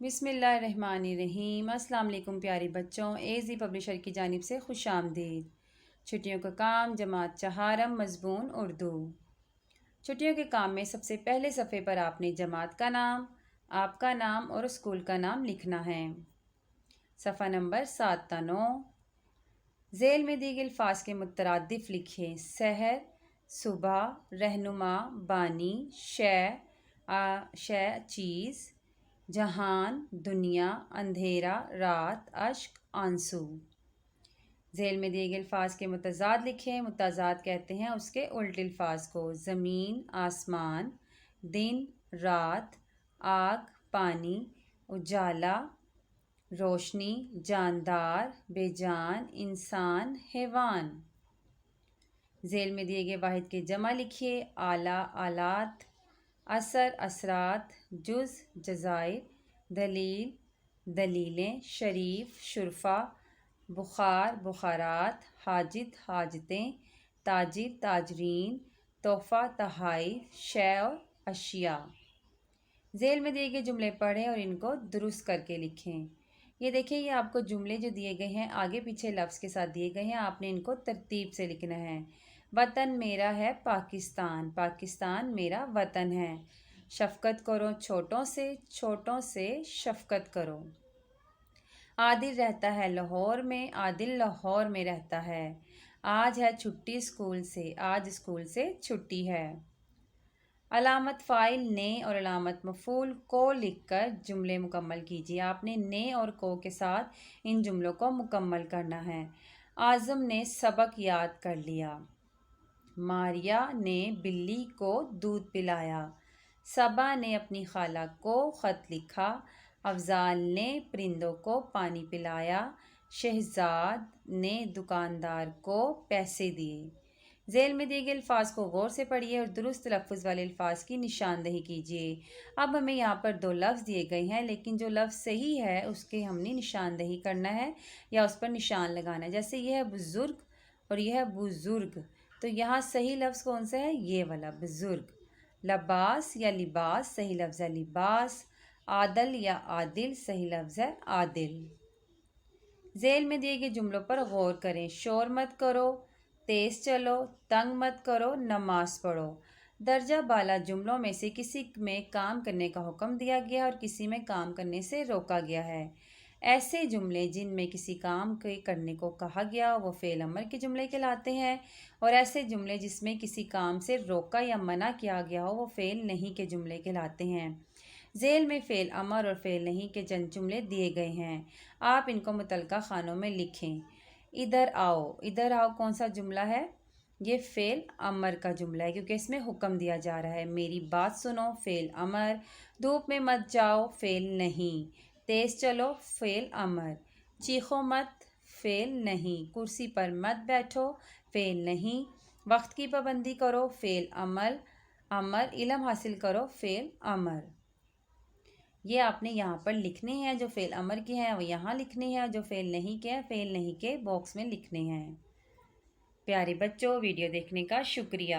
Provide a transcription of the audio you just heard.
بسم اللہ الرحمن الرحیم۔ السلام علیکم پیارے بچوں، ایزی پبلشر کی جانب سے خوش آمدید۔ چھٹیوں کا کام جماعت چہارم مضمون اردو۔ چھٹیوں کے کام میں سب سے پہلے صفحے پر آپ نے جماعت کا نام، آپ کا نام اور اسکول کا نام لکھنا ہے۔ صفحہ نمبر 7 تا 9۔ ذیل میں دی گئی الفاظ کے مترادف لکھیں۔ سحر، صبح، رہنما، بانی، شے چیز، جہان دنیا، اندھیرا رات، اشک آنسو۔ ذیل میں دیے گئے الفاظ کے متضاد لکھیں۔ متضاد کہتے ہیں اس کے الٹ الفاظ کو۔ زمین آسمان، دن رات، آگ پانی، اجالا روشنی، جاندار بے جان، انسان حیوان۔ ذیل میں دیے گئے واحد کے جمع لکھیے۔ آلہ آلات، اثر اثرات، جز جزائر، دلیل دلیلیں، شریف شرفا، بخار بخارات، حاجت حاجتیں، تاجر تاجرین، تحفہ تحائف، شے اور اشیاء۔ ذیل میں دیے گئے جملے پڑھیں اور ان کو درست کر کے لکھیں۔ یہ دیکھیں، یہ آپ کو جملے جو دیے گئے ہیں آگے پیچھے لفظ کے ساتھ دیے گئے ہیں، آپ نے ان کو ترتیب سے لکھنا ہے۔ وطن میرا ہے پاکستان، پاکستان میرا وطن ہے۔ شفقت کرو چھوٹوں سے شفقت کرو۔ عادل رہتا ہے لاہور میں، عادل لاہور میں رہتا ہے۔ آج ہے چھٹی اسکول سے، آج اسکول سے چھٹی ہے۔ علامت فاعل نے اور علامت مفعول کو لکھ کر جملے مکمل کیجیے۔ آپ نے نے اور کو کے ساتھ ان جملوں کو مکمل کرنا ہے۔ اعظم نے سبق یاد کر لیا۔ ماریا نے بلی کو دودھ پلایا۔ صبا نے اپنی خالہ کو خط لکھا۔ افضال نے پرندوں کو پانی پلایا۔ شہزاد نے دکاندار کو پیسے دیے۔ ذیل میں دیے گئے الفاظ کو غور سے پڑھیے اور درست تلفظ والے الفاظ کی نشاندہی کیجیے۔ اب ہمیں یہاں پر 2 لفظ دیے گئے ہیں، لیکن جو لفظ صحیح ہے اس کے ہم نے نشاندہی کرنا ہے یا اس پر نشان لگانا ہے۔ جیسے یہ ہے بزرگ اور یہ ہے بزرگ، تو یہاں صحیح لفظ کون سا ہے؟ یہ والا بزرگ۔ لباس یا لباس، صحیح لفظ ہے لباس۔ عادل یا عادل، صحیح لفظ ہے عادل۔ ذیل میں دیے گئے جملوں پر غور کریں۔ شور مت کرو، تیز چلو، تنگ مت کرو، نماز پڑھو۔ درجہ بالا جملوں میں سے کسی میں کام کرنے کا حکم دیا گیا اور کسی میں کام کرنے سے روکا گیا ہے۔ ایسے جملے جن میں کسی کام کے کرنے کو کہا گیا وہ فعل امر کے جملے کہلاتے ہیں، اور ایسے جملے جس میں کسی کام سے روکا یا منع کیا گیا ہو وہ فعل نہیں کے جملے کہلاتے ہیں۔ ذیل میں فعل امر اور فعل نہیں کے چند جملے دیے گئے ہیں، آپ ان کو متعلقہ خانوں میں لکھیں۔ ادھر آؤ، ادھر آؤ کون سا جملہ ہے؟ یہ فعل امر کا جملہ ہے کیونکہ اس میں حکم دیا جا رہا ہے۔ میری بات سنو، فعل امر۔ دھوپ میں مت جاؤ، فعل نہیں۔ تیز چلو، فعل امر۔ چیخو مت، فعل نہیں۔ کرسی پر مت بیٹھو، فعل نہیں۔ وقت کی پابندی کرو، فعل امر۔ علم حاصل کرو، فعل امر۔ یہ آپ نے یہاں پر لکھنے ہیں، جو فعل امر کے ہیں وہ یہاں لکھنے ہیں، جو فعل نہیں کے ہیں فعل نہیں کے باکس میں لکھنے ہیں۔ پیارے بچوں، ویڈیو دیکھنے کا شکریہ۔